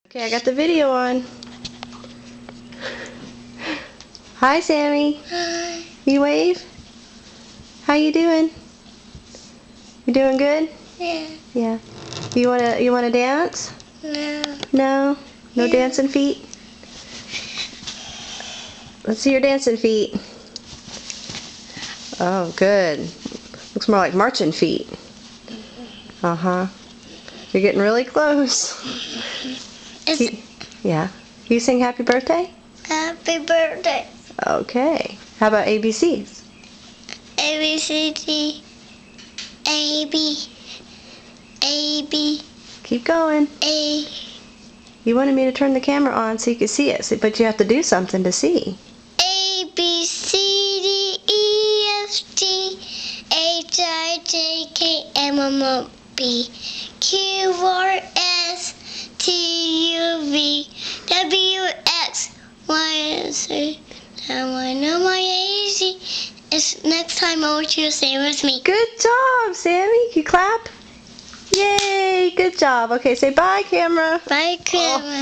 Okay, I got the video on. Hi, Sammy. Hi. You wave? How you doing? You doing good? Yeah. Yeah. You wanna dance? No. No? No Yeah. dancing feet? Let's see your dancing feet. Oh, good. Looks more like marching feet. Uh-huh. You're getting really close. Yeah. You sing happy birthday? Happy birthday. Okay. How about ABCs? A, B, C, D, A, B, A, B, Keep going. A. You wanted me to turn the camera on so you could see it, but you have to do something to see. A, B, C, D, E, F, G, H, I, J, K, M, N, O, P, Q, R, S, T, U, V, W, X, Y, and Z. Now I know my AC. It's next time I want you to say with me. Good job, Sammy. You clap? Yay, good job. Okay, say bye, camera. Bye, Grandma.